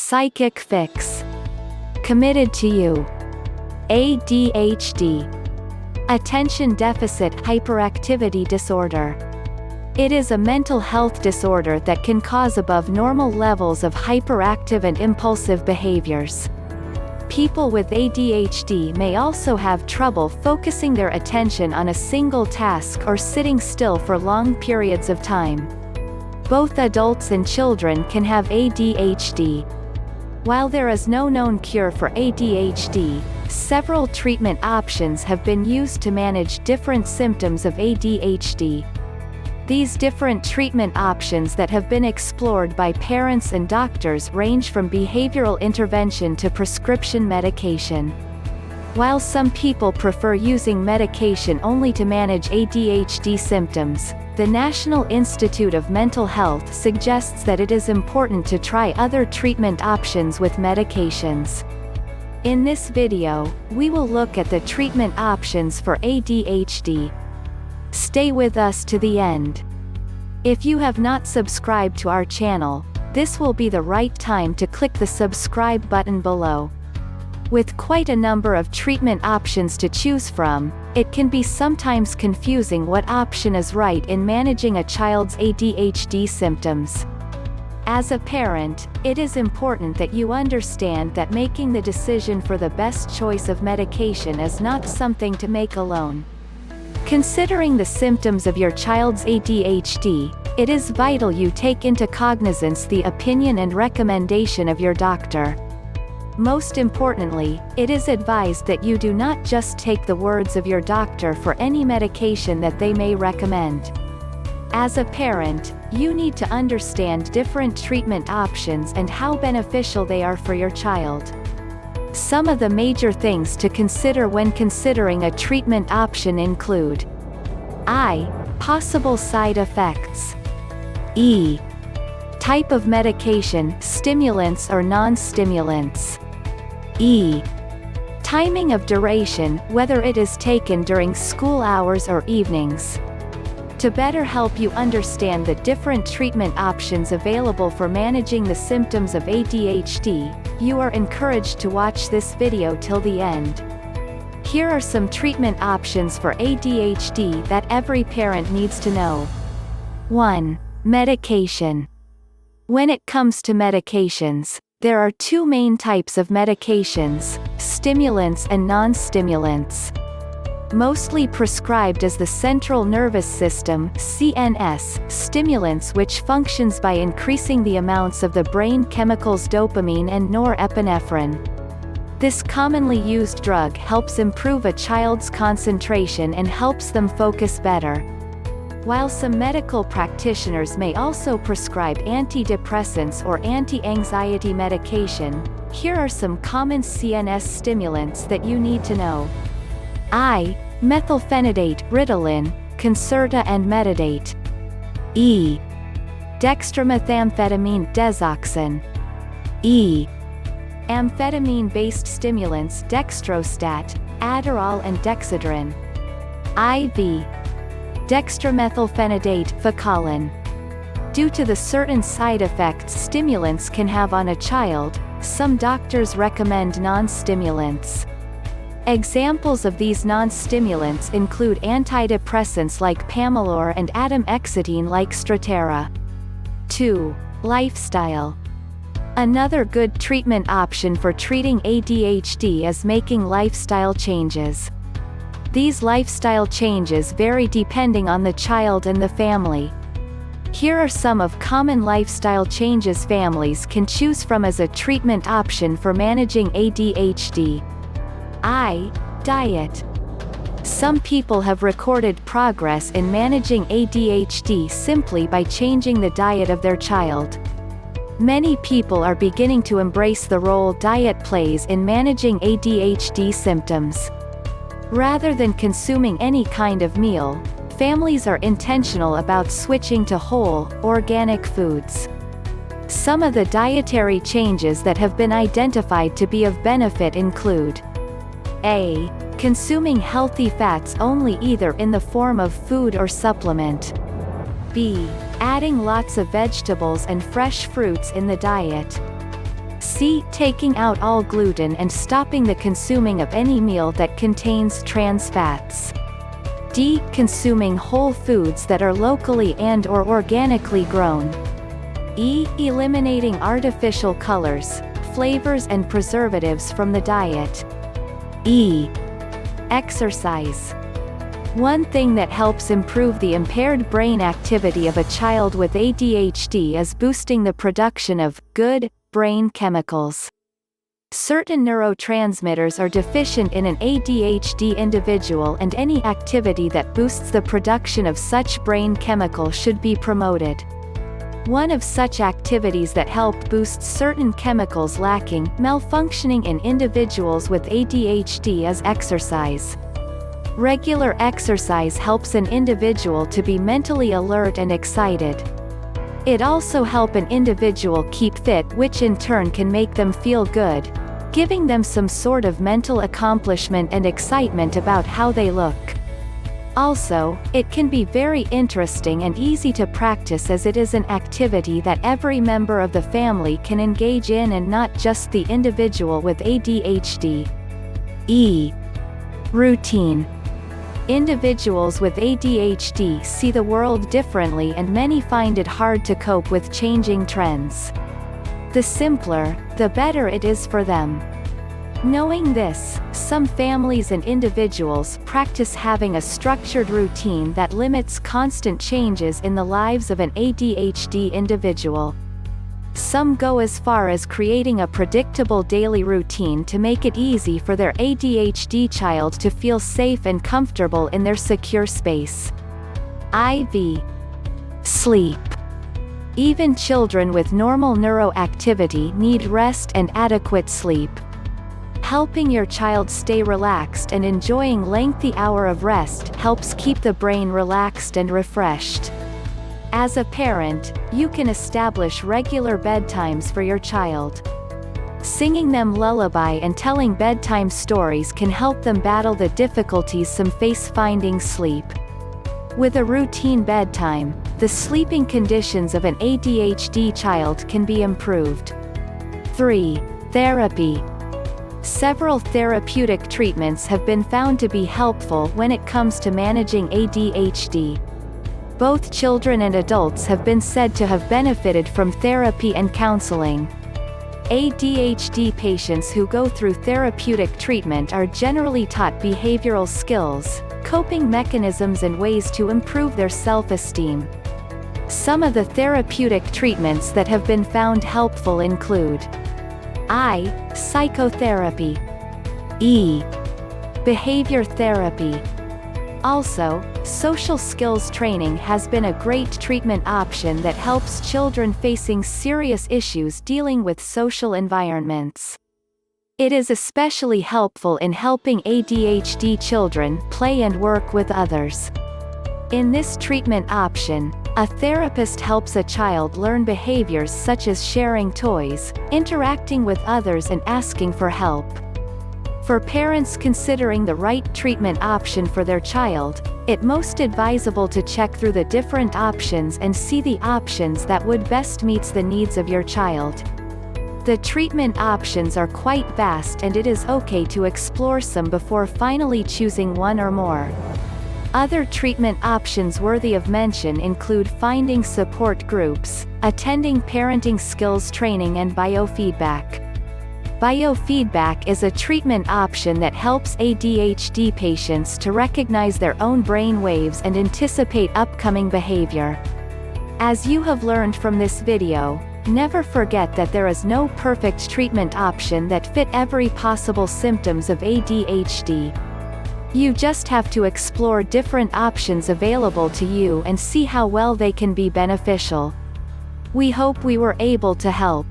Psychic fix. Committed to you. ADHD. Attention deficit hyperactivity disorder. It is a mental health disorder that can cause above normal levels of hyperactive and impulsive behaviors. People with ADHD may also have trouble focusing their attention on a single task or sitting still for long periods of time. Both adults and children can have ADHD. While there is no known cure for ADHD, several treatment options have been used to manage different symptoms of ADHD. These different treatment options that have been explored by parents and doctors range from behavioral intervention to prescription medication. While some people prefer using medication only to manage ADHD symptoms, the National Institute of Mental Health suggests that it is important to try other treatment options with medications. In this video, we will look at the treatment options for ADHD. Stay with us to the end. If you have not subscribed to our channel, this will be the right time to click the subscribe button below. With quite a number of treatment options to choose from, it can be sometimes confusing what option is right in managing a child's ADHD symptoms. As a parent, it is important that you understand that making the decision for the best choice of medication is not something to make alone. Considering the symptoms of your child's ADHD, it is vital you take into cognizance the opinion and recommendation of your doctor. Most importantly, it is advised that you do not just take the words of your doctor for any medication that they may recommend. As a parent, you need to understand different treatment options and how beneficial they are for your child. Some of the major things to consider when considering a treatment option include: I. Possible side effects. E. Type of medication, stimulants or non-stimulants. E. Timing of duration, whether it is taken during school hours or evenings. To better help you understand the different treatment options available for managing the symptoms of ADHD, you are encouraged to watch this video till the end. Here are some treatment options for ADHD that every parent needs to know. 1. Medication. When it comes to medications, there are two main types of medications: stimulants and non-stimulants. Mostly prescribed as the central nervous system (CNS) stimulants, which functions by increasing the amounts of the brain chemicals dopamine and norepinephrine. This commonly used drug helps improve a child's concentration and helps them focus better. While some medical practitioners may also prescribe antidepressants or anti-anxiety medication, here are some common CNS stimulants that you need to know. I. Methylphenidate, Ritalin, Concerta and Metadate. E. Dextromethamphetamine, Desoxyn. E. Amphetamine-based stimulants, Dextrostat, Adderall and Dexedrine. IV. Dextromethylphenidate, Facalin. Due to the certain side effects stimulants can have on a child, some doctors recommend non-stimulants. Examples of these non-stimulants include antidepressants like Pamelor and atomoxetine like Strattera. 2. Lifestyle. Another good treatment option for treating ADHD is making lifestyle changes. These lifestyle changes vary depending on the child and the family. Here are some of common lifestyle changes families can choose from as a treatment option for managing ADHD. I. Diet. Some people have recorded progress in managing ADHD simply by changing the diet of their child. Many people are beginning to embrace the role diet plays in managing ADHD symptoms. Rather than consuming any kind of meal, families are intentional about switching to whole, organic foods. Some of the dietary changes that have been identified to be of benefit include: A. Consuming healthy fats only, either in the form of food or supplement. B. Adding lots of vegetables and fresh fruits in the diet. C. Taking out all gluten and stopping the consuming of any meal that contains trans fats. D. Consuming whole foods that are locally and/or organically grown. E. Eliminating artificial colors, flavors and preservatives from the diet. E. Exercise. One thing that helps improve the impaired brain activity of a child with ADHD is boosting the production of good brain chemicals. Certain neurotransmitters are deficient in an ADHD individual, and any activity that boosts the production of such brain chemical should be promoted. One of such activities that help boost certain chemicals lacking, malfunctioning in individuals with ADHD is exercise. Regular exercise helps an individual to be mentally alert and excited. It also helps an individual keep fit, which in turn can make them feel good, giving them some sort of mental accomplishment and excitement about how they look. Also, it can be very interesting and easy to practice, as it is an activity that every member of the family can engage in and not just the individual with ADHD. E. Routine. Individuals with ADHD see the world differently, and many find it hard to cope with changing trends. The simpler, the better it is for them. Knowing this, some families and individuals practice having a structured routine that limits constant changes in the lives of an ADHD individual. Some go as far as creating a predictable daily routine to make it easy for their ADHD child to feel safe and comfortable in their secure space. IV. Sleep. Even children with normal neuroactivity need rest and adequate sleep. Helping your child stay relaxed and enjoying lengthy hour of rest helps keep the brain relaxed and refreshed. As a parent, you can establish regular bedtimes for your child. Singing them lullaby and telling bedtime stories can help them battle the difficulties some face finding sleep. With a routine bedtime, the sleeping conditions of an ADHD child can be improved. 3. Therapy. Several therapeutic treatments have been found to be helpful when it comes to managing ADHD. Both children and adults have been said to have benefited from therapy and counseling. ADHD patients who go through therapeutic treatment are generally taught behavioral skills, coping mechanisms and ways to improve their self-esteem. Some of the therapeutic treatments that have been found helpful include I. Psychotherapy. E. Behavior therapy. Also, social skills training has been a great treatment option that helps children facing serious issues dealing with social environments. It is especially helpful in helping ADHD children play and work with others. In this treatment option, a therapist helps a child learn behaviors such as sharing toys, interacting with others and asking for help. For parents considering the right treatment option for their child, it's most advisable to check through the different options and see the options that would best meets the needs of your child. The treatment options are quite vast, and it is okay to explore some before finally choosing one or more. Other treatment options worthy of mention include finding support groups, attending parenting skills training and biofeedback. Biofeedback is a treatment option that helps ADHD patients to recognize their own brain waves and anticipate upcoming behavior. As you have learned from this video, never forget that there is no perfect treatment option that fit every possible symptoms of ADHD. You just have to explore different options available to you and see how well they can be beneficial. We hope we were able to help.